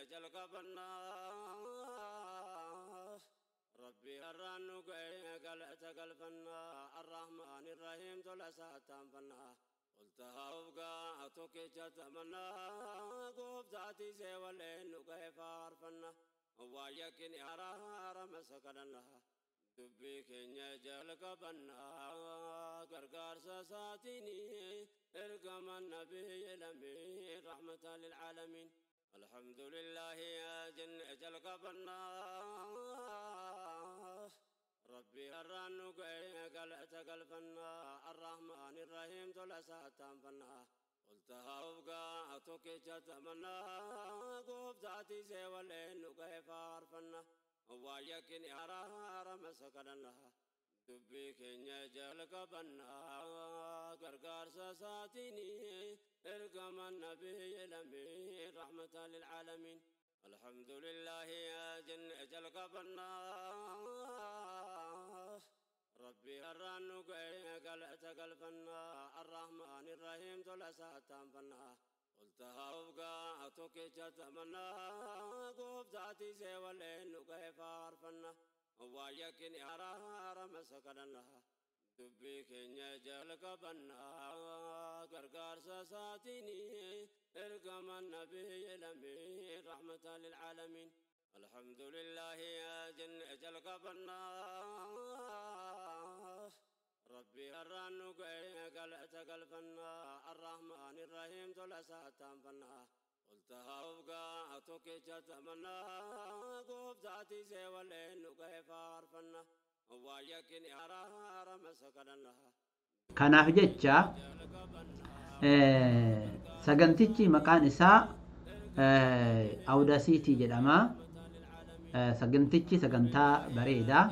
أجل قبلنا ربي الرانو قلعت قلبنا الرحمن الرحيم تلسات تنفنا قلتها وبقى توكي جتمنا قوب ذاتي سيولين كيف عرفنا ويكن أرار مسكنا دبي كنيا جل قبلنا قرقار ساساتيني ارقم النبي لمي رحمة للعالمين الحمد لله يا جن أجل قبلنا ربي الرانو قلعت قلبنا الرحمن الرحيم تلسات تنفنا قلتها وبقى توكي جتمنا قوب ذاتي سيولين كيف عرفنا ويكن أرار مسكنا دبي كنيا جل قبلنا قرقار ساساتيني ارقم النبي لمي رحمة للعالمين الحمد لله يا جن أجل قبلنا ربي الرانو قلعت قلبنا الرحمن الرحيم تلسات تنفنا قلتها وبقى توكي جتمنا قوب ذاتي سيولين كيف عرفنا ويكن أرار مسكنا دبي كنيا جل قبلنا قرقار ساساتيني ارقم النبي لمي رحمة للعالمين الحمد لله يا جن أجل قبلنا ربي الرانو قلعت قلبنا الرحمن الرحيم تلسات تنفنا قلتها وبقى توكي جتمنا قوب ذاتي سيولين كيف عرفنا ويكن أرار مسكنا kanaaf jecha sagantichi maqaan isaa Audacity jedhama. Sagantichi sagantaa bareedaa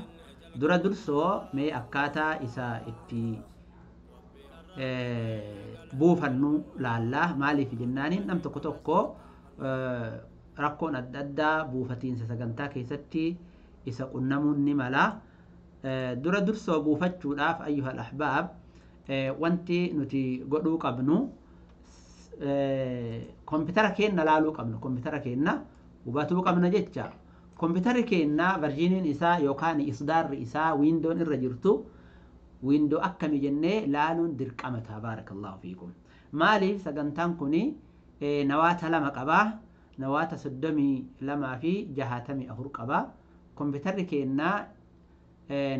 dura dursoo mee akkaataa isa itti buufannu laallaa. Maaliif jennaaniin nam tokko tokko rakkoon adda addaa buufatiinsa sagantaa keessatti isa qunnamuun ni mala. dura dursoo buufachuudhaaf ayyuhal ahbaab wanti nuti godhuu qabnu kompitara keenna laaluu qabnu. Kompitara keenna hubatuu qabna jecha. Kompitara keenna verjiiniin isaa yookaan isdaarri isaa wiindoon irra jirtu wiindoo akkami jennee laaluun dirqama tabaarakallahu fiikum. Maaliif sagantaan kuni nawaata lama qabaa. Nawaata 32 fi 64 qabaa. Kompitarri keenna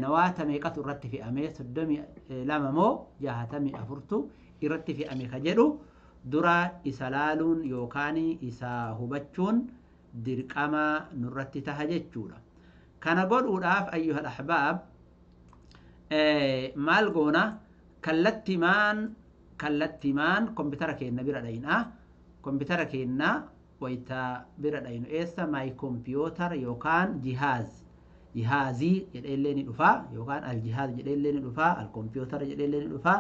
nawaata meeqatu irratti fe'ame 32 moo 64tu irratti fe'ame ka jedhu dura isa laaluun yookaan isa hubachuun dirqama nurratti taha jechuudha. Kana godhuudhaaf ayyuhal ahbaab maal goona kallattimaan kompitara keenna bira dhayna. Kompitara keenna wayta bira dhaynu eessa maay kompiyuutar yookaan jihaazii jedheellee ni dhufa yookaan aljihaaz jedheellee ni dhufa alkompiyuutara jedheellee ni dhufa.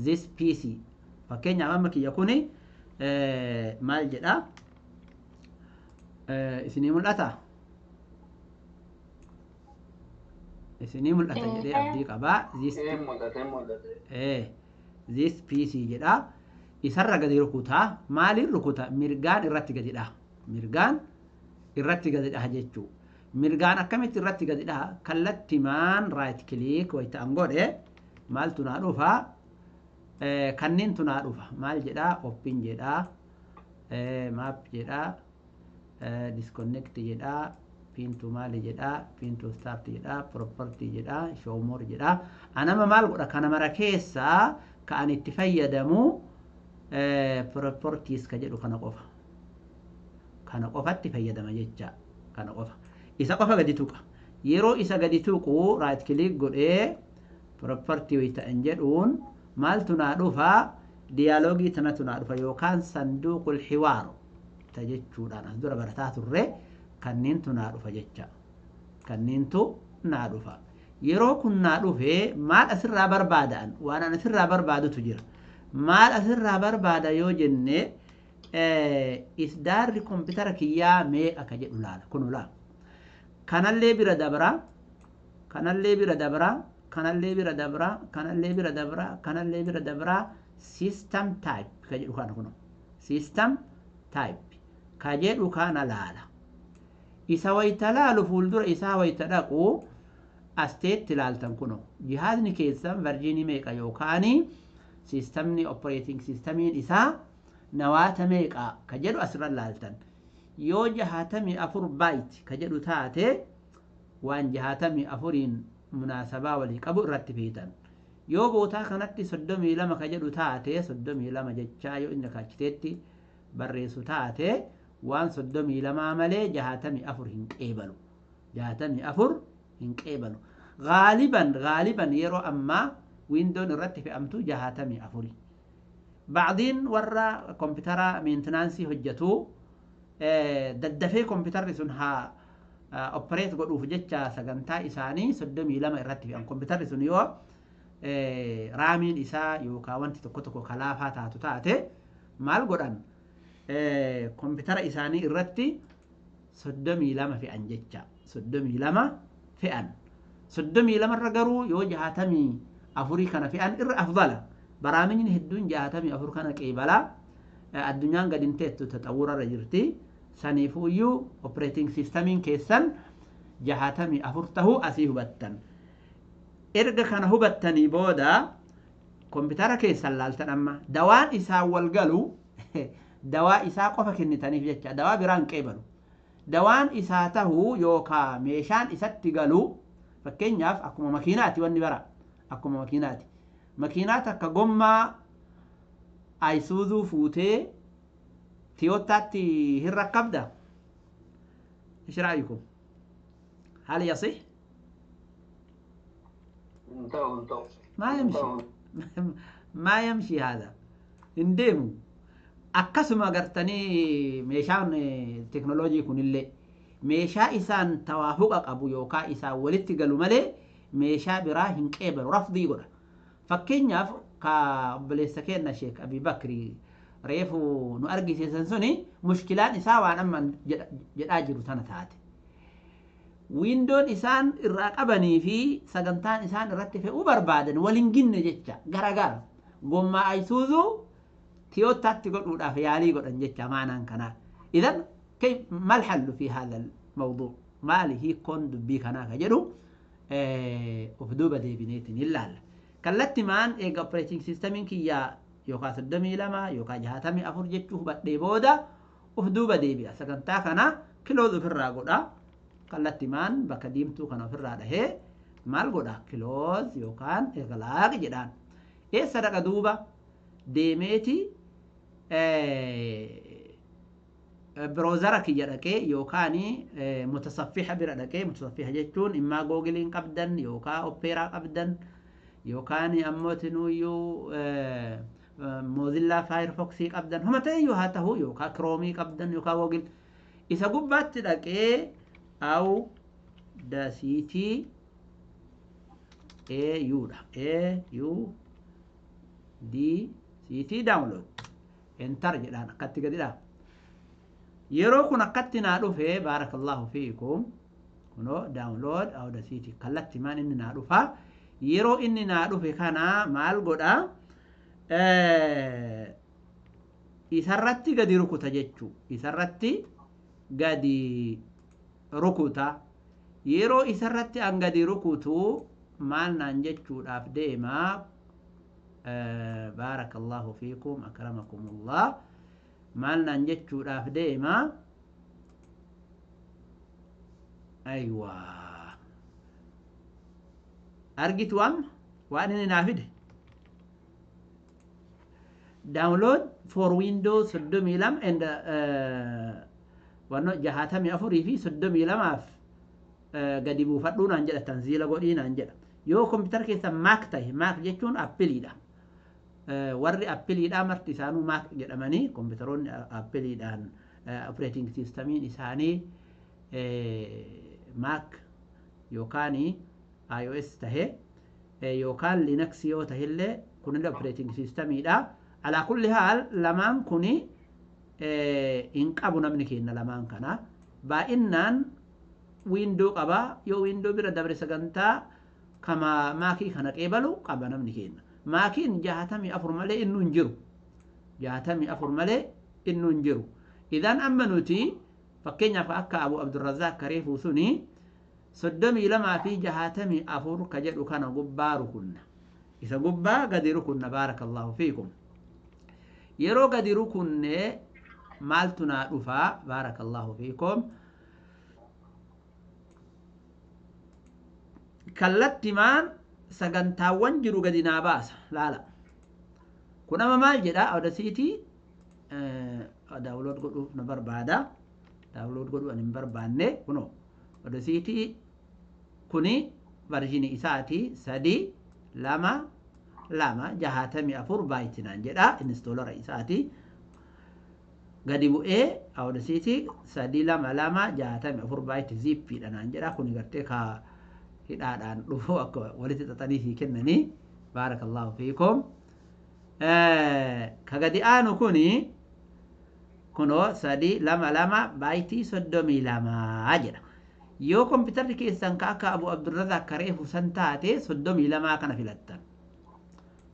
This PC fakkeenyaaf amma kiyya kuni maal jedha isinii mul'ata? Isinii mul'ata jedhee abdii qabaa. This PC jedha. Isarra gadi rukutaa. Maaliin rukuta? Mirgaan irratti gadi dhaha. Mirgaan irratti gadi dhaha jechuu. Mirgaan akkamitti irratti gadi dhaha? Kallattimaan right click wayta an godhe maaltu naa dhufa? Kanneentu naa dhufa. Maal jedhaa? Open jedhaa, map jedhaa, disconnect jedhaa, pin to maali jedhaa, pin to start jedhaa, property jedhaa, show more jedhaa. Anama maal godha? Kana mara keessaa ka an itti fayyadamu properties ka jedhu kana qofa. Kana qofatti fayyadama jecha. Kana qofa. Isa qofa gadi tuqa. Yeroo isa gadi tuqu right click godhee property wayta an jedhuun maaltu naa dhufa? Diyaaloogii tanatu naa dhufa yookaan sanduuqul hiwaar ta jechuudhaan as dura barataa turre kanneentu naa dhufa jecha. Kanneentu naa dhufa. Yeroo kun naa dhufe maal asirraa barbaadan? Waan an asirraa barbaadutu jira. Maal asirraa barbaada yoo jenne isdaarri kompitara kiyyaa meeqa ka jedhu laala. Kun laala. Kanallee bira dabra, kanallee bira dabra, kanallee bira dabra, kanallee bira dabra, kanallee bira dabra. System type ka jedhu kana kuno. System type. كجدو كان لالا إسا ويتلالو فولدر إسا ويتلقو أستيت تلالتن كنو جهازني كيسان فرجيني ميكا يوكاني سيستمني اوبريتنج سيستمين إسا نواتا ميكا كجدو أسرا لالتن يو جهاتمي أفر بايت كجدو تاتي وان جهاتمي أفرين مناسبة ولي قبو رتفيتن يو بوتا كانت صدومي لما كجدو تاتي صدومي لما جتشايو إنك أجتيتي بريسو تاتي وان صدومي لما ملي جهاتمي أفر هنقيبلو جهاتمي أفر هنقيبلو غالبا يرو أما ويندون الرتف أمتو جهاتمي أفري بعدين ورا كمبيوتر مينتنانسي هجتو ددفي كمبيوتر سنها اوبريت godhu jecha sagantaa isaanii 32 irratti fi'an kompiitarri sun yoo raamiin isaa yookaan wanti tokko kalaafaa taatu taate maal godhan kompiitara isaanii irratti 32 fi'an jecha 32 fi'an 32 irra garuu yoo 64 kana fi'an irra afdala baraamijni hedduun 64 kana qeebala addunyaan gadin teettu taxawurarra jirti saniifuyyuu operating systemiin keessan 64 tahuu asii hubattan erga kana hubattanii booda kompiitara keessan laaltan amma dawaan isaa wal galu dawaa isaa qofa kennitaniif jecha dawaa biraan qeebalu dawaan isaa tahuu yookaan meeshaan isatti galu fakkeenyaaf akkuma makiinaati wanni bara akkuma makiinaati makiinaat akka gommaa aysuuzuu fuutee تيوتاتي هرة كبدة ايش رأيكم؟ هل يصح؟ ما يمشي ما يمشي هذا انديمو أكسما قرتني ميشان تكنولوجي كون اللي ميشا إسان توافق أبو يوكا إسان ولدت قالوا ملي ميشا براهن كيبل رفضي قرأ فكين ياف كابليسكين شيخ أبي بكري ريفو نو أرجي سيسنسوني مشكلات إساوة أما جداجر سنة ويندون إسان الرقبني في سجنتان إسان الرتفة وبربادن ولنجن جتة غرغر قم أيسوزو تيوتات تقول ولا فيالي قول جتة معنا كنا إذن كيف ما الحل في هذا الموضوع ما هي كون دبي كنا كجدو أفدوبة دي بنيتين إلا كلت مان إيج operating system كيا yookaan 32 yookaan 64 jechuuf badhee booda uf duuba deebi'a sagantaa kana kiloos ofirraa godha kallattimaan bakka diimtuu kana ofirraa dhahee maal godha kiloos yookaan eglaaq jedhaan eessa dhaqa duuba deemeeti biroozara kiyya dhaqee yookaan mutasaffiha bira dhaqee mutasaffiha jechuun immaa googiliin qabdan yookaan oppeeraa qabdan yookaan ammoo tinuuyyuu موزيلا فايرفوكس قبدن هم تيو هاته يوكا كرومي قبدن يوكا ووجل إذا قبات لك أو دا سيتي اي يو دا اي يو دي سيتي داونلود انتر جلان قد تقدر يروكو نقدنا رفه بارك الله فيكم كنو داونلود أو دا سيتي قلت مان إننا رفه يرو إننا رفه كان مال قدا isarratti gadi rukuta jechuu isarratti gadi rukuta yeroo isarratti an gadi rukutu maal naan jechuudhaaf deema baarakallahu fiikum akramakumullah maal naan jechuudhaaf deema aywa argitu am waan inni naafide download for Windows 32 and wano jahatami afuri fi 32 gadi buufadhuun aan jedha tanziila godhiin aan jedha yoo kompiitara keessa maak tahe maak jechuun appiliidha warri appiliidha marti isaanuu maak jedhamanii kompiitaroonni appiliidhaan operating systemiin isaanii maak yookaan iOS tahe yookaan Linux yoo tahillee kunillee operating systemiidha على كل حال لمان كوني إنقابو نمني كينا لمان كنا بإنن ويندو قبا يو ويندو بيرا دبر سغنتا كما ماكي كنا قبلو قبا نمني كينا ماكي جهتمي أفر ملي إنو نجرو جهتمي أفر ملي إنو نجرو إذن أما نتي فكينا فأكا أبو عبد الرزاق كريف سني صدمي لما في جهاتمي أفور كجد كان قبار كنا إذا قبا قدر كنا بارك الله فيكم يرو قدر كنا مالتنا رفا بارك الله فيكم كلت مان سغنتاوان جرو قدنا باس لا كنا ما مال جدا أو دسيتي داولود قدو نبر بادا داولود قدو نبر باني كنو أو دسيتي كوني فرجيني إساتي سدي lama jahatami afur baitinaan jedha installer isaati gadi bu'ee Audacity 322 jahatami afur baiti zip dhanaan jedha kun gartee ka hidhaadhaan dhufu akka walitti xaxanii fi kennanii barakallahu fiikum ka gadi aanu kuni kuno 322 baiti 32 jedha yoo kompiitarri keessan ka akka Abu Abdurrazaaq kareefu san taate 32 kana filattan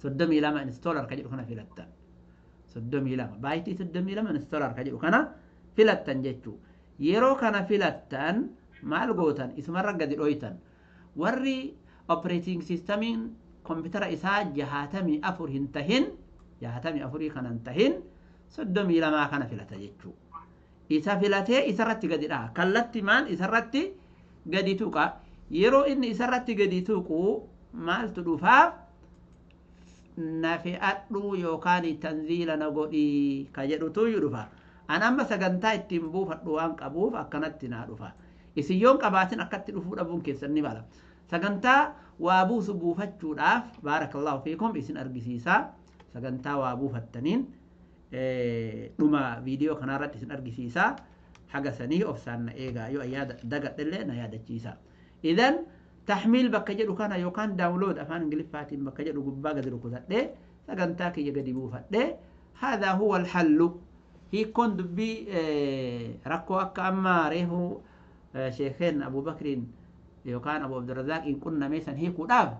32 installer ka jedhu kana filattan 32 baay'ee 32 installer ka jedhu kana filattan jechuu yeroo kana filattan maal gootan isumarra gadi dhoytan warri operating systemiin kompiitara isaa 64 hin tahin 64 kana hin tahin 32 kana filata jechuu isa filatee isarratti gadi dhaa kallatti maan isarratti gadi tuqa yeroo inni isarratti gadi tuqu maaltu dhufaaf nafi'adhu yookaan tanziila na godhi ka jedhutu dhufa an amma sagantaa ittiin buufadhu waan qabuuf akkanatti naa dhufa isin yoon qabaatin akkatti dhufuu dhabuun keessan ni mala sagantaa waa buusu buufachuudhaaf barakallahu fiikum isin argisiisa sagantaa waa buufattaniin dhuma viidiyoo kanarratti isin argisiisa haga sanii ofsaan na eegaa yoo ayyaada dagadhellee na yaadachiisa idan تحميل بكجدو كان يوكان داونلود أفان إنجليزي بكجدو قبا قدر كذا سجنتاك يجدبو فده هذا هو الحل هي كون دبي ركوا كأما ريهو شيخين أبو بكر يوكان أبو عبد الرزاق إن كنا مثلا هي كذاب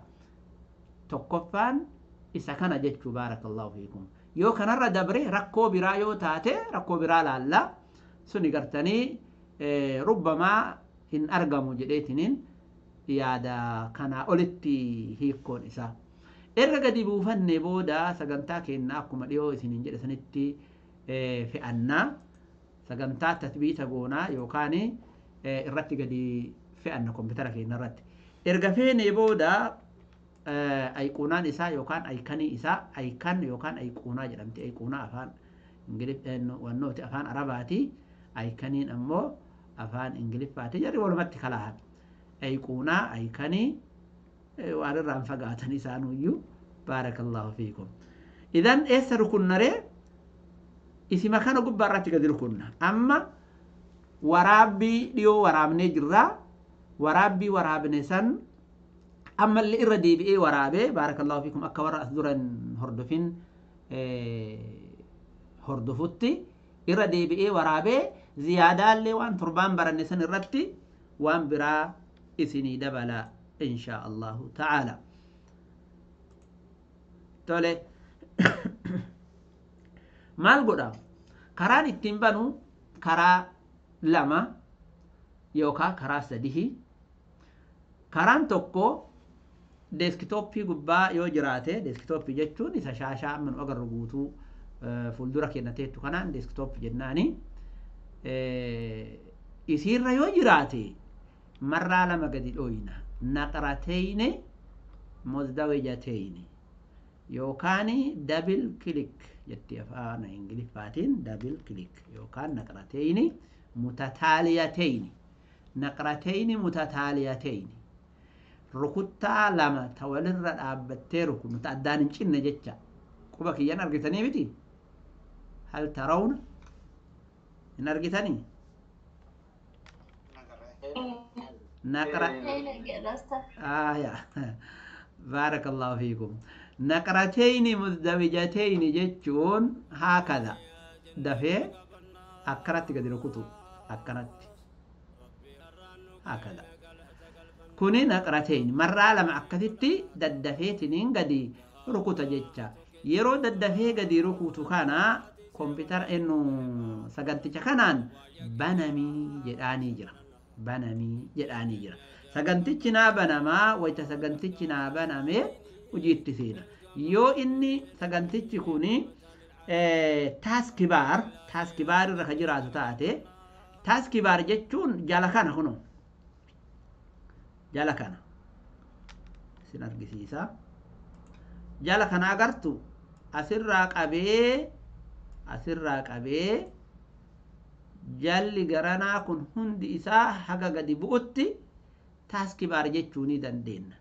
تقفان إذا كان جدّ بارك الله فيكم يوكان الردبري ركوا برايو تاته ركوا برا لا سني قرتني ربما إن أرجموا جديتنين yaada kana olitti hiikkoon isaa erga gadi buufanne booda sagantaa keenna akkuma dhiyoo isiniin jedhe sanitti fe'annaa sagantaa tatbiita goonaa yookaan irratti gadi fe'anna kompiitara keenya irratti erga feene booda ayquunaan isaa yookaan aykanii isaa aykan yookaan ayquunaa jedhamti ayquunaa afaan wannooti afaan arabaati aykaniin ammoo afaan ingiliffaati jarri walumatti kalaahan أيقونا أيكني وأرران فقاتني سانويو بارك الله فيكم إذن إسر كنا ري إسي مكانو قباراتي قدر كنا أما ورابي ليو ورابني جرا ورابي ورابني سن أما اللي إردي بإيه ورابي بارك الله فيكم أكبر أصدرا هردفين هردفوتي إردي بإيه ورابي زيادة اللي وان تربان براني سن الرتي وان برا إثني دبلا إن شاء الله تعالى تولي مال قدام كران التنبانو كرا لما يوكا كرا سديه كران توكو ديسكتوب في قبا يو جراته ديسكتوب في جتون إسا شاشا من أقر ربوتو فولدورا كيناتيتو كنان ديسكتوب في جناني يصير يو جراته مرة لما قد الأوينة نقرتين مزدوجتين يوكاني دبل كليك يتي أفعال إنجليزي دبل كليك يوكان نقرتين متتاليتين نقرتين متتاليتين ركوتا لما تولر الأبتيرك متعدان إنشين نجتة كوبك ينرقتني بتي هل ترون ينرقتني نقرأ يا بارك الله فيكم نقرتين مزدوجتين جتون هكذا دفع أكرت قدر كتب أكرت هكذا كوني نقرتين مرة لما أكدت ددفيتين قدي ركوت جتة يرو ددفي قدي ركوت كان كمبيوتر إنه سجنتي كنان بنامي جداني جرا بنامي جداني جرا سجنتي بنما ويت سجنتي بنامي وجيت سينا يو إني سجنتي كوني تاس كبار رخجرات تاتي تاس كبار جتون جالكانا هنو جالكانا سنرجسيسا جالكانا أغرتو asirraa qabee jalli garanaa kun hundi isaa haga gadi bu'utti taaskibaar jechuu ni dandeenya.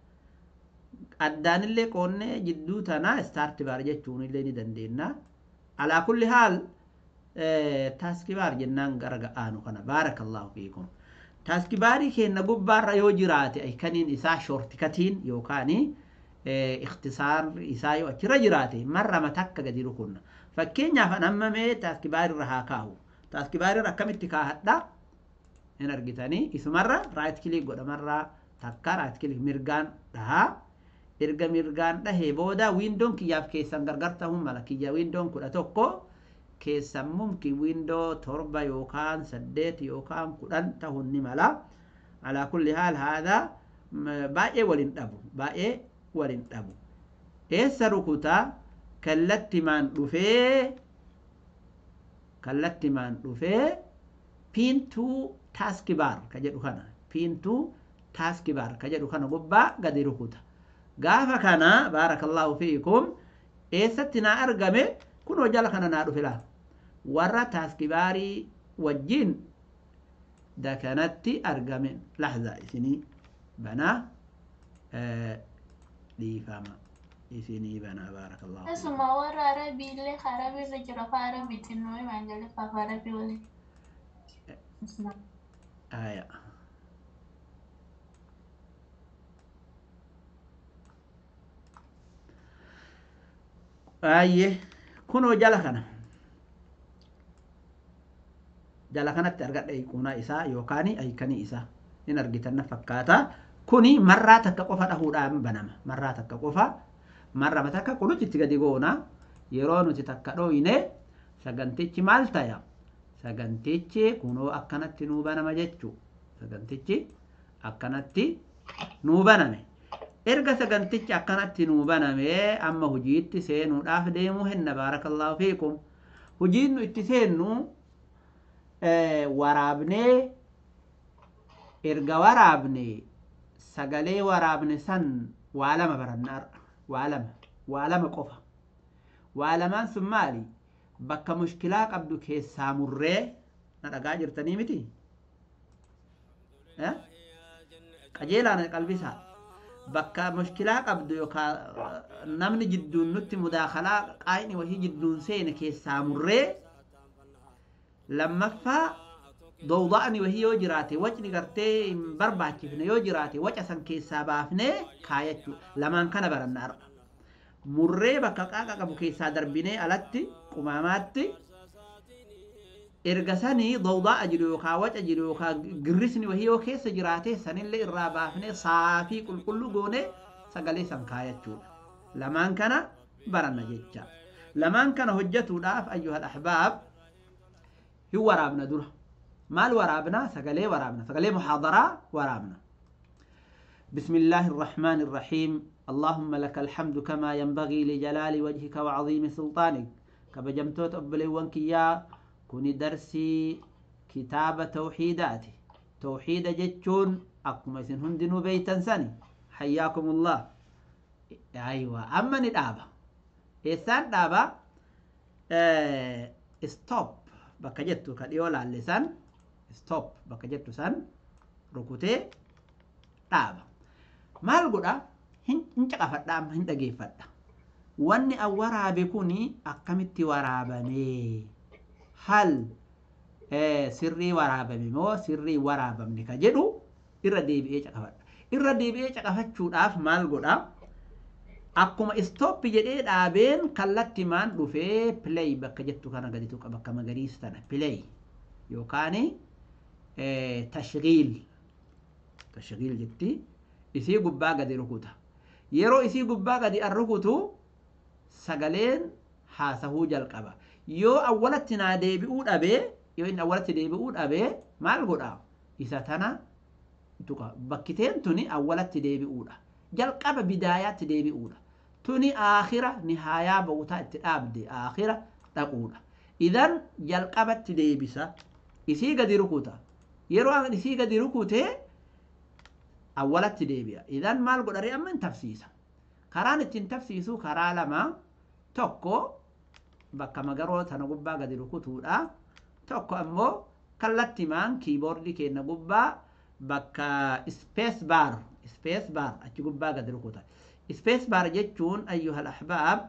Addaanillee qoonnee jidduu tanaa istaartibaar jechuu illee ni dandeenya. Alaa kulli haal taaskibaar jennaan gara ga'aanu kana baarakallahu fiikum. Taaskibaarii keenya gubbaarra yoo jiraate kaniin isaa shoortikatiin yookaan اختصار إسايو أشرا جراتي مرة ما تك قدي ركونا فكين يافن أما مي تاسكباري رهاكاهو تاسكباري ركم اتكاهت دا هنا رجتاني إسو مرة رايت كلي قد مرة تكا رايت كلي مرغان دها إرغا مرغان ده هيبودا ويندون كي ياف كيسان غرغرتهم ملكي يا ويندون كودا توكو كيسان ممكن ويندو تربة يوكان سديت يوكان كودان تهوني ملا على كل حال هذا باقي ولين أبو باقي ولين أبو إيسا ركوتا كالتي مان رفي بينتو تاسكبار كجدو خانا بينتو تاسكبار كجدو خانا قبا قد ركوتا قافا كانا بارك الله فيكم إيسا تنا أرقمي كنو جال خانا نارو فلا ورا تاسكباري وجين دا كانت أرقمي لحظة إسني بنا دي فاما إسيني بنا بارك الله فيك اسمع ورا عربي اللي عربي رجل عربي تنوي ما عندك عربي ولا اسمع آية آية كنو جلخنا ترقد أي كونا إسا يوكاني أي كني إسا إن أرجتنا فكاتا كوني مرة تكقفا دهودام بنما مرة تكقفا مرة متى كقولو تتجدي جونا يرونو تتكدو إنه سجنتيجي مالتا يا سجنتيجي كونو أكنت نوبانا مجتشو سجنتيجي أكنت نوبانا مي إرجع سجنتيجي أكنت نوبانا مي أما هجيت سينو أفديمو هن بارك الله فيكم هجينو اتسينو ورابني إرجع ورابني sagalee waraabne san waa lama barannaar waa lama qofa waa lamaan sun maali bakka mushkilaa qabdu keessaa murree na dhagaa jirtanii miti qajeelaan qalbisaa bakka mushkilaa qabdu yookaan namni jidduun nutti mudaakalaa qaayni wahii jidduun seene keessaa murree lammaffaa ضوضاءني وهي يوجراتي وجني قرتي برباكي فينا يوجراتي وجه سن كيسا بافني كايتو لما كان برنار مري بكاكا كبو كيسا دربيني ألتي قماماتي إرقساني ضوضاء أجريوكا وجه أجريوكا قرسني وهي وكيسا جراتي سن اللي إرابافني صافي كل قوني سقالي سن كايتو لما كان برنا جيتشا لما كان هجتو داف أيها الأحباب هو رابنا دوره مال ورابنا سقلي محاضرة ورابنا بسم الله الرحمن الرحيم اللهم لك الحمد كما ينبغي لجلال وجهك وعظيم سلطانك كبجمتوت أبلي وانكيا كوني درسي كتاب توحيداتي توحيد جتشون أقوم يسن هندنو بيتا سني حياكم الله أيوة أما ندابا إيسان دابا ستوب بكا جتو كديولا اللسان ستوب بكا جتو سان ركوتي دابا مال قدا هنچا قفدام هندا جيفدا واني اورابي كوني اكمتي ورابني هل سري ورابني مو سري ورابني كجدو إرديبئي قفداف مال قدا akkuma stop jedhee dhaabeen kallattimaan dhufee play bakka jettu kana gaditu bakka magariisa tana play yookaan tashghiil jetti isii gubbaa gadi rukuta yeroo isii gubbaa gadi rukutu sagaleen haasahuu jalqaba yoo awwalatti naa deebi'uu dhabee yoo inni awwalatti deebi'uu dhabee maal godha isa tana tuqa bakkiteen tuni awwalatti deebi'uudha jalqaba bidaayaatti deebi'uudha tuni aakhira nihaayaa bawutaa itti dhaabde aakhira dhaquudha idan jalqabatti deebisa isii gadi rukuta yeroo isii gadi rukutee awwalatti deebi'a idan maal godhare amma hin tafsiisa karaan ittiin tafsiisu karaa lama tokko bakka magaroo tana gubbaa gadi rukutuudha tokko ammoo kallattimaan kiiboordii keenya gubbaa bakka space bar achi gubbaa gadi rukuta space bar jechuun ayyuhal ahbaab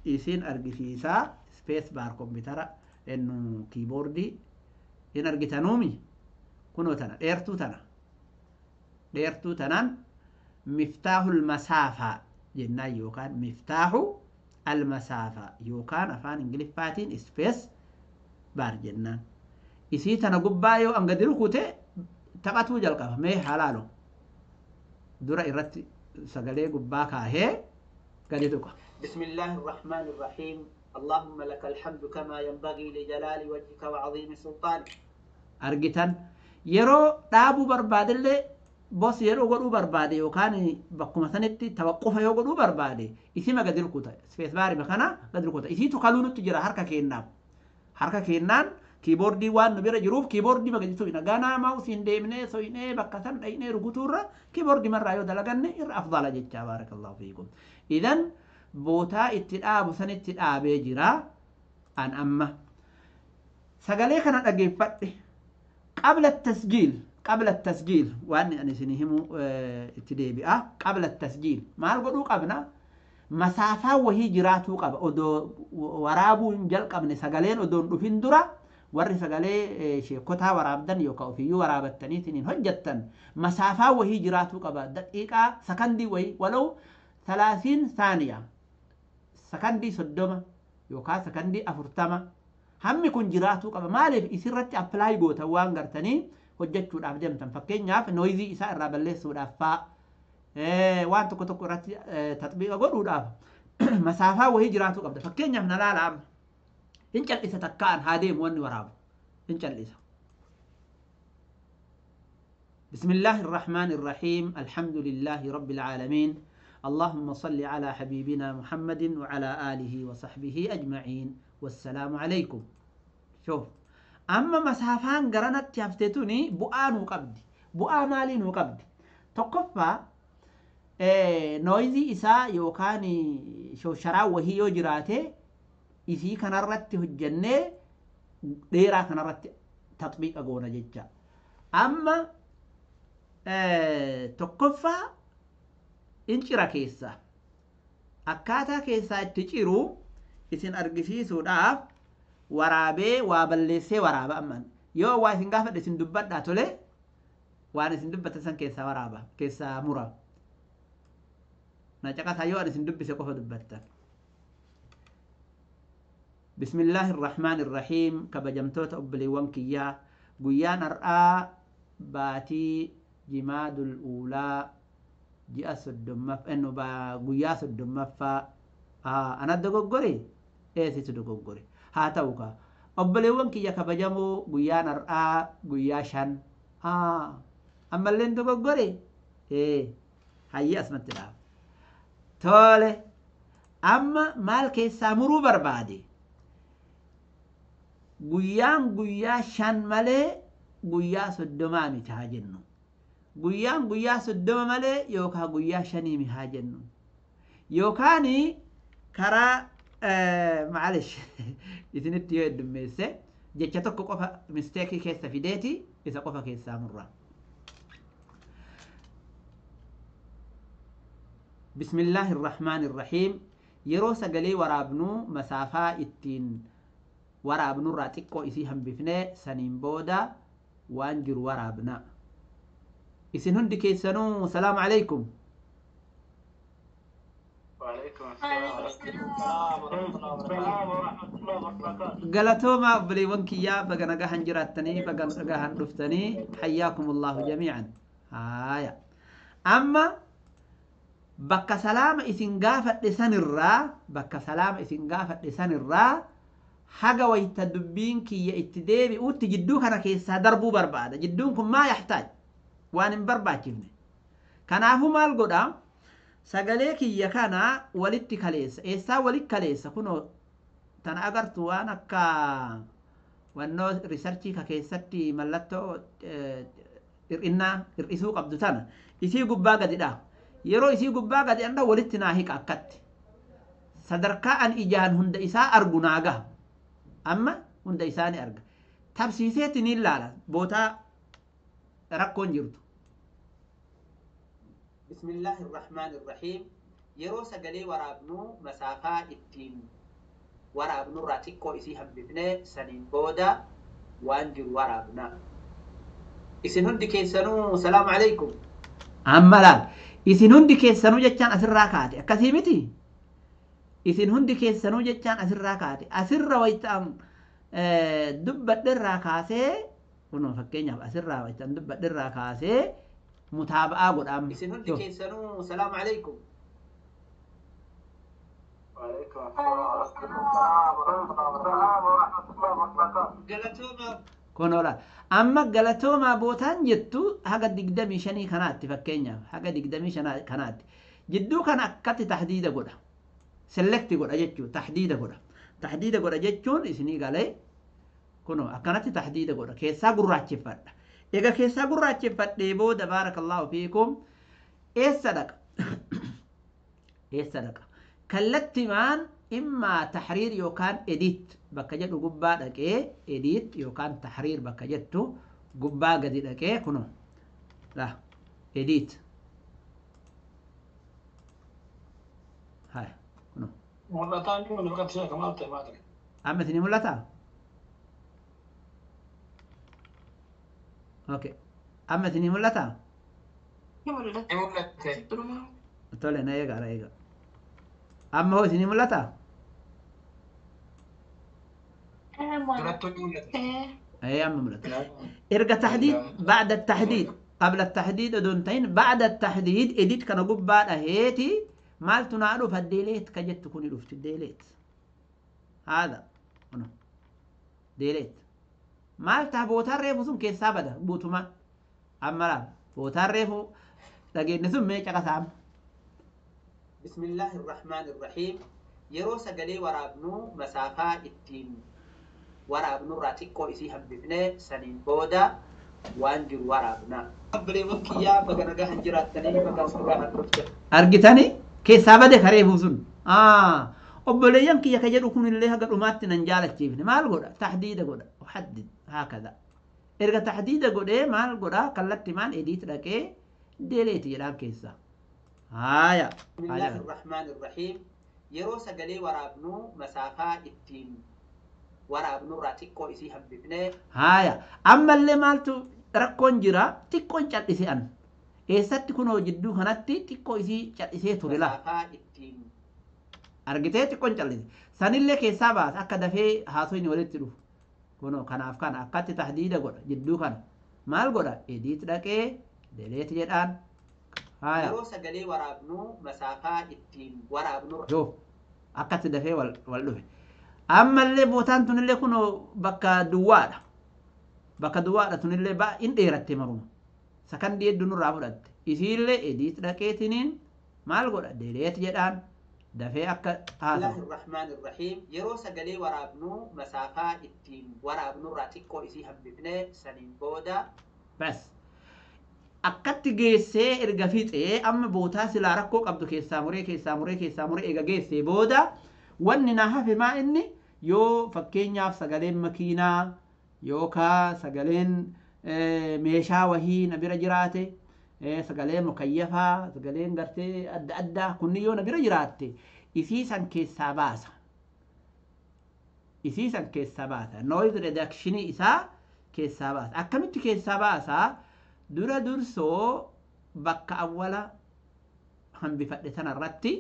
isin argisiisa space bar kompitara ennu kiiboordii in argitanuumi kunoo tana dheertuu tanaan miftaahul masaafaa jennaan yookaan miftaahu almasaafaa yookaan afaan ingiliffaatiin space bar jennaan isii tana gubbaa yoo an gadi rukute taphatuu jalqaba mee halaalo dura irratti sagalee gubbaa kaahee gadi tuqa bismillahir rahmanir rahim اللهم لك الحمد كما ينبغي لجلال وجهك وعظيم سلطانك argitan yeroo dhaabuu barbaadillee bos yeroo godhuu barbaade yookaan bakkuma sanitti tawaqqufa yoo godhuu barbaade isima gadi rukuta space bar kana gadi rukuta isiitu kaluu nutti jira harka keennaan kiiboordii waan nu bira jiruuf kiiboordii magadiitu ina ganaa mausiin deemnee soyinee bakka san dhaynee rukutuurra kiiboordii marraa yoo dalaganne irra afdala jechaa baarakallahu fiikum idan bootaa itti dhaabu sanitti dhaabee jira an amma sagalee kana dhageeffadhe qabla tasjiil waan ani isinii himu itti deebi'a qabla tasjiil maal godhuu qabna masaafaa wahii jiraatuu qaba odoo waraabuu hin jalqabne sagaleen odoon dhufin dura warri sagalee sheekotaa waraabdan yookaan ofiyyuu waraabattaniitiin hojjettan masaafaa wahii jiraatuu qaba daqiiqaa sakandii wahii walau 30 saaniyaa sakandii 30 yookaan sakandii 40 hammi kun jiraatuu qaba maaliif isirratti appilaayi gootan waan gartanii hojjechuudhaaf deemtan fakkeenyaaf nooyizii isaa irraa balleessuudhaaf faa waan tokko irratti tatbiiqa godhuudhaaf masaafaa wahii jiraatuu qabda fakkeenyaaf na laala amma in cal'isa takkaan haa deemu wanni waraabu in cal'isa بسم الله الرحمن الرحيم الحمد لله رب العالمين اللهم صل على حبيبنا محمد وعلى آله وصحبه أجمعين والسلام عليكم شوف أما مسافان قرنت يفتتوني بؤان وقبدي بؤا مالين وقبدي تقفى نويزي إساء يوكاني شو شراء وهي يجراته إذا كان الرت هجنة ديرا كان الرت تطبيق أقونا جدا أما تقفى انشرا كيسا أكاتا كيسا تجيرو إسن أرقسي سوداف ورابي وابلسي ورابا أمان يو واسن قافت إسن دبت داتولي وان إسن دبت سن كيسا ورابا كيسا مرا ناجاكا سايو أن إسن دبت سيقوف دبتا بسم الله الرحمن الرحيم كبجمتوت أبلي وانكيا قيان أرآ باتي جماد الأولى جاء سدمف إنه با قيا سدمف أنا دقوقري إيه سيتو دقوقري هاتوكا أبلي وانكيا كبجمو قيان أرآ قيا شان أما اللين دقوقري إيه هيا اسمت تلاب تولي أما مال كيسا مرو بربادي guyyaa shan malee guyyaa soddomaa miti haa jennu guyyaa soddoma malee yookaan guyyaa shanii miti haa jennu yookaan karaa maalish isinitti yoo heddummeesse jecha tokko qofa misteekii keessa fideeti isa qofa keessaa murraa bismillaahi irrahmaani irrahiim yeroo sagalee waraabnu masaafaa ittiin waraabnu irraa xiqqoo isii hambifnee saniin booda waan jiru waraabna isin hundi keessanuu salaamu alaykum galatooma obboleewwan kiyyaa baga nagahan jiraattanii baga nagahan dhuftanii hayyaakum allahu jamiican haaya amma bakka salaama isin gaafadhe sanirraa bakka salaama isin gaafadhe sanirraa haga wayta dubbiin kiyya itti deebi'utti jidduu kana keessaa darbuu barbaada jidduun kun maa yaxtaaj waan hin barbaachifne kanaafuu maal godha sagalee kiyya kana walitti kaleessa eessaa walitti kaleessa kunoo tana agartu waan akka wannoo riisarchii ka keessatti mallattoo hir'isuu qabdu tana isii gubbaa gadidha yeroo isii gubbaa gadi anda walitti naa hiqa akkatti sadarkaa an ijaan hunda isaa argu naa gaha amma hunda isaa ni arga tabsiiseetti ni ilaala bootaa rakkoon jirtu bismillaahi irrahmaani irrahiim yeroo sagalee waraabnu masaafaa ittiin waraabnurraa xiqqoo isii hambifnee saniin booda waan jiru waraabna isin hundi keessanuu salaamu alaykum amma laal isin hundi keessanuu jechaan asirraa kaate akkasii miti isin hundi keessanuu jechaan asirraa kaate asirra waytaan dubbadherraa kaasee kunoo fakkeenyaaf asirraa waytaan dubbadherraa kaasee mutaaba'aa godhaam isin hundi keessanuu salaamu alaykum konola amma galatoomaa bootaan jettu haga 25 kanaatti fakkeenyaaf haga 25 kanaatti jidduu kana akkatti tahdiida godha selekti godha jechuun tahdiida godha jechuun isinii galee kunoo akkanatti tahdiida godha keessaa gurraacheffadha eega keessaa gurraacheffadhee booda baarakallahu fiikum eessa dhaqa kallattimaan immaa tahriir yookaan edit bakka jedhu gubbaa dhaqee edit yookaan tahriir bakka jettu gubbaa gadi dhaqee kuno la edit hay kuno mul'ataan kun bakka isaa kamaal ta'e maal amma isin mul'ata okay amma isin mul'ata tole na eega amma hoo isin mul'ata أما ملك إرجع تحديد بعد التحديد قبل التحديد دونتين بعد التحديد إديت كان جب بعد هيتي مال تنعرف الديليت كجت تكون يلفت الديليت هذا هنا ديليت مال تبوتار ريفوسون كيس سابدا بوتما أما لا بوتار ريفو لكن نسمع ميك قسام بسم الله الرحمن الرحيم يروس قلي ورابنو مسافة التين waraabnurraa xiqqoo isii hambifnee saniin booda waan jiru waraabna abbileewwan kiyyaa baga nagahan jiraattanii baga nagahan dhufte argitanii keessaa bade kareefuu sun obboleeyyan kiyya ka jedhu kunillee haga dhumaatti nan jaalachiifne maal godha tahdiida godha uhaddid haakada erga tahdiida godhee maal godha kallattimaan ediit dhaqee deeleeti jedhaan keessaa haaya bismillaahi irrahmaani irrahiim yeroo sagalee waraabnu masaafaa ittiin waraabnurraa xiqqoo isii hambifnee haaya ammallee maaltu rakkoon jira xiqqoon cal'ise an eessatti kunoo jidduu kanatti xiqqoo isii cal'isee ture la argitee xiqqoon cal'ise sanillee keessaa baasa akka dafee haasoyni walitti dhufu kunoo kanaaf kana akkatti tahdiida godha jidduu kana maal godha ediit dhaqee deleet jedhaan haaya yeroo sagalee waraabnu masaafaa ittiin waraabnurra joo akkatti dafee wal dhufe ammallee bootaan tunillee kunoo bakka duwwaadha tunillee baay'in dheeratte maruma sakandii hedduu nurraa fudhatte isiillee ediit dhaqeetiniin maal godha deleet jedhaan dafee akka haasa'u Bismillaahi irrahiim yeroo sagalee waraabnu masaafaa ittiin waraabnurraa xiqqoo isii hambifnee saniin booda bas akkatti geessee erga fixee amma bootaa silaa rakkoo qabdu keessaa muree eega geessee booda wanni na hafe maa inni yoo fakkeenyaaf sagaleen makiinaa yookaan sagaleen meeshaa wahii na bira jiraate sagaleen mukayyafaa sagaleen gartee adda addaa kunni yoo na bira jiraatte isiisan keessaa baasa noise reduction isaa keessaa baasa akkamitti keessaa baasa dura dursoo bakka awwala hambifadhe sanarratti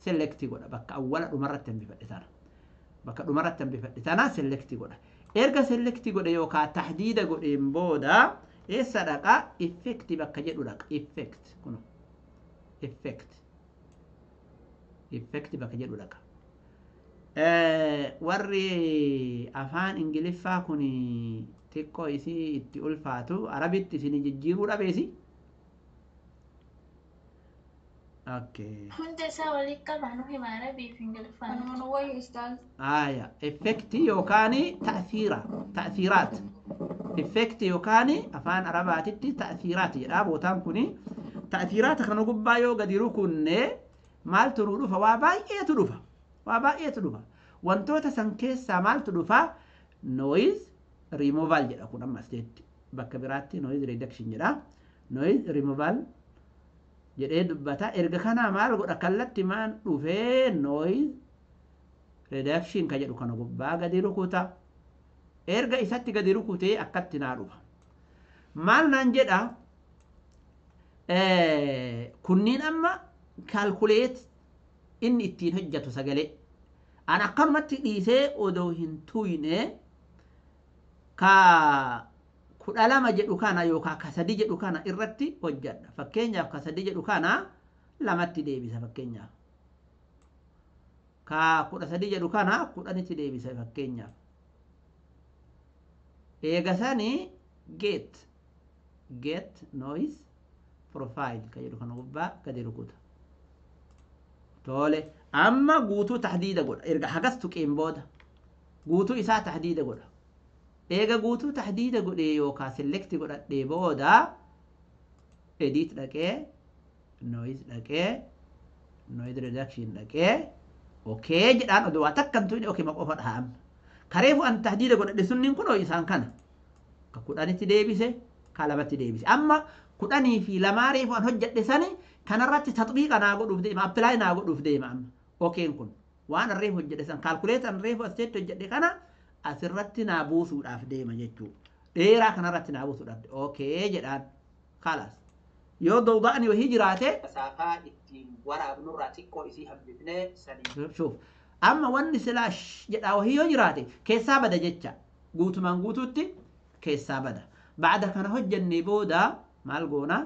selekti godha bakka awwala dhumarratti hambifadhe sana bakka dhumarratti hambifadhe sana selekti godha erga selekti godhe yookaan tahdiida godheen booda eessa dhaqa effekti bakka jedhu dhaqa effekt kuno effekt effect bakka jedhu dhaqa. Warri afaan ingiliffaa kun xiqqoo isii itti ulfaatu arabitti isin jijjiiruu dhabeesi. Hundi isaa walitti qabanu hima arabii fi ingiliffaan. Kanuma wayyu ustaaz. Effekti yookaan ta'siiraat. Effekti yookaan afaan arabaatitti ta'siiraat jedha bootaan kuni. Ta'siiraata kana gubbaa yoo gadi rukunne maaltu nu dhufa? Waa baay'eetu dhufa. Wantoota san keessaa maaltu dhufa? Noise removal jedha kun ammas jetti. Bakka biraatti noise reduction jedha. Noise removal jedhee dubbata. Erga kanaa maal godha? Kallatti maan dhufee noise reduction ka jedhu kana gubbaa gadi rukuta. Erga isatti gadi rukutee akkatti naa dhufa. Maal naan jedha? Kunniin amma kaalkuleet inni ittiin hojjetu sagalee. An akkanumatti dhiisee odoo hin tuyne ka 12 jedhu kana yookaan ka 3 jedhu kana irratti hojjedha. Fakkeenyaaf ka 3 jedhu kana lamatti deebisa fakkeenyaaf. Ka 13 jedhu kana 10tti deebisa fakkeenyaaf. Eegasanii get noise profile ka jedhu kana gubbaa gadi rukuta. Tole amma guutuu tahdiida godha. Erga hagas tuqeen booda guutuu isaa tahdiida godha. Eega guutuu tahdiida godhee yookaan select godhadhee booda edit dhaqee noise dhaqee noise reduction dhaqee okay jedhaan odoo waa takkan tuyne okay maqofa dhahaam. Kareefu an tahdiida godhadhe sunniin kunoo isaan kana. Ka 10tti deebise ka 2tti deebise. Amma 10 fi 2 reefu an hojjedhe sani kanarratti tatbiiqa naa godhuuf deema appilaayi naa godhuuf deema amma. Okeen kun waan an reefu hojjedhe san kaalkuleet an reefu asitti hojjedhe kana asirratti naa buusuudhaaf deema jechuudha. Dheeraa kanarratti naa buusuudhaaf. Okee jedhaan kalaas. Yoo dawda'ani wahii jiraate saafaa ittiin waraabnurraa xiqqoo isii hambifnee sanii. Shuuf. Amma wanni silaa jedhaa wahii yoo jiraate keessaa bada jecha. Guutumaan guutuutti keessaa bada. Ba'ada kana hojjennee booda maal goona?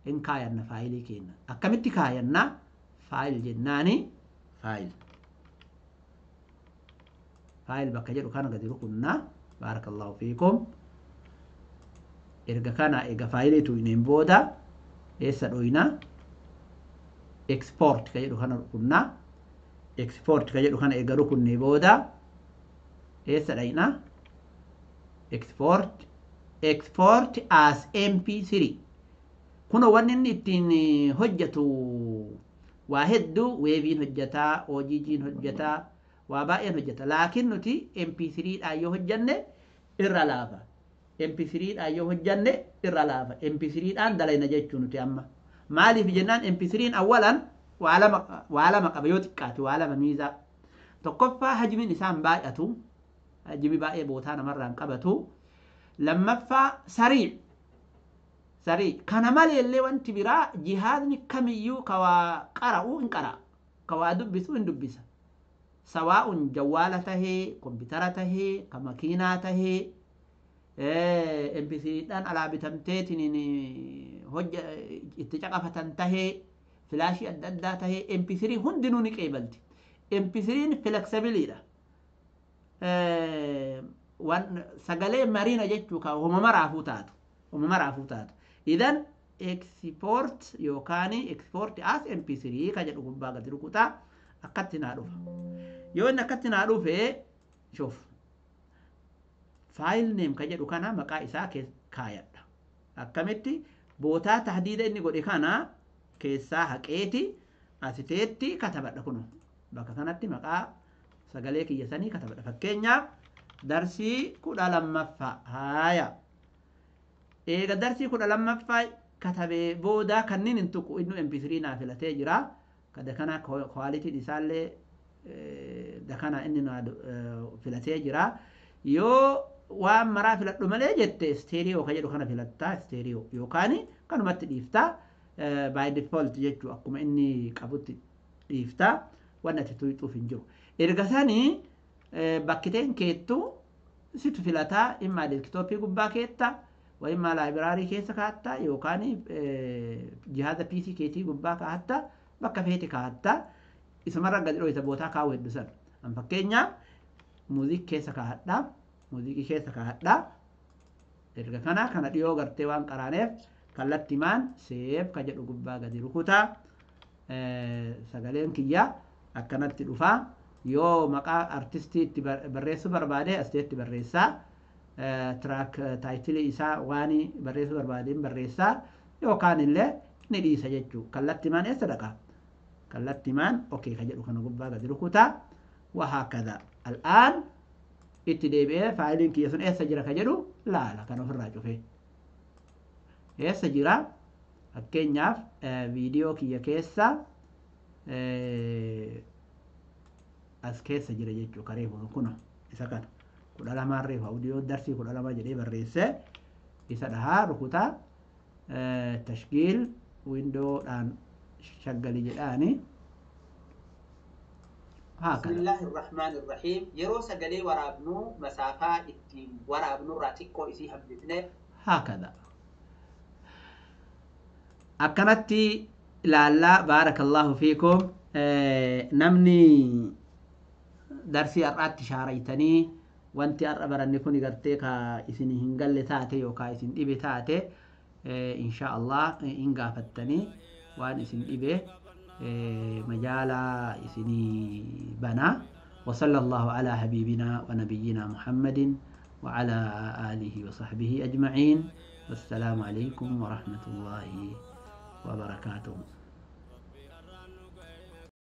In kaayanna faayilii keenya. Akkamitti kaayanna? Faayil jennaani faayil. Faayil bakka jedhu kana gadi rukunna. Baarakallahu fiikum. Erga kana eega faayilii tuyneen booda eessa dhoyna? Export ka jedhu kana rukunna. Export ka jedhu kana eega rukunnee booda eessa dhayna? Export as MP3. Kuno wanni inni ittiin hojjetu waa hedduu weeviin hojjetaa, OGG'n hojjetaa, waa baay'een hojjeta. Laakiin nuti MP3dhaan yoo hojjenne irra laafa. MP3dhaan yoo hojjenne irra laafa. MP3dhaan dalayna jechuu nuti amma. Maaliif jennaan MP3'n awwalan waa lama qaba yoo xiqqaate waa lama miizaa. Tokkoffaa hajmiin isaan baay'atu. Hajmi baay'ee bootaa namarraan qabatu. Lammaffaa sarii. Kana maleellee wanti biraa jihaadni kamiyyuu ka waa qara'u hin qara'a. Ka waa dubbisu hin dubbisa. Sawaa'un jawwaala tahee, kompitara tahee, ka makiinaa tahee, MP3dhaan alaa bitamteetiin itti caqafatan tahee, filaashii adda addaa tahee, MP3 hundinuu ni qeebalti. MP3 flexibiliidha. Sagalee mariina jechuu ka uumama raafuu taatu. Idan export yookaan export as MP3 ka jedhu gubbaa gadi rukutaa akkatti naa dhufa. Yoo inni akkatti naa dhufe shuf file name ka jedhu kana maqaa isaa kaayadha. Akkamitti bootaa tahdiida inni godhe kana keessaa haqeeti asiteetti katabadha kuno. Bakka kanatti maqaa sagalee kiyyasanii katabadha. Fakkeenyaaf darsii 12ffaa haaya. Eega darsii 12ffaa katabee booda kanneen hin tuqu inni MP3 naa filatee jira. Kada kana quality isaallee dakana inni naa filatee jira. Yoo waan maraa filadhu malee jette stereo ka jedhu kana filattaa stereo yookaan kanumatti dhiiftaa by default jechuu akkuma inni qabutti dhiiftaa waan ati tuyxuuf hin jiru. Erga sanii bakkiteen keettu situ filataa immaa deeskitooppii gubbaa keetta wa immaa laaybiraarii keessa kaatta yookaan jihaada PC keetii gubbaa kaatta bakka feete kaatta isamarra gad dhooyta bootaa kaa'u hedduu san an fakkeenyaaf muuziqii keessa kaa'adhaa erga kana dhiyoo gartee waan qaraaneef kallattimaan seef ka jedhu gubbaa gadi rukutaa sagaleen kiyya akkanatti dhufaa yoo maqaa artistii itti barreessuu barbaade asirratti barreessaa tiraak taayitilii isaa waan barreessuu barbaadeen barreessaa yookaan illee ni dhiisa jechuu kallattimaan eessa dhaqa kallattimaan okee ka jedhu kana gubbaa gadi rukutaa wahaakadha al'aan itti deebi'ee faayiliin kiyya sun eessa jira ka jedhu laala kan ofirraa cufee eessa jira fakkeenyaaf viidiyoo kiyya keessa as keessa jira jechuu kareefu kuno isa kana 12 reefu audio darsii 12 jedhee barreesse isa dhahaa rukutaa tashkiil windoodhaan shaggali jedhaani بسم الله الرحمن الرحيم يرو سجلي ورابنو مسافة اتين ورابنو راتيكو إسي حبلتنا هكذا أكنتي لا بارك الله فيكم نمني درسي أرأت شاريتني وانتي أرأبر أن يكوني قرتيك إسني هنقل تاتي وكا إسن إبي تاتي إن شاء الله إن قافتني وان إسن إبي مجالا إسني بنا وصلى الله على حبيبنا ونبينا محمد وعلى آله وصحبه أجمعين والسلام عليكم ورحمة الله وبركاته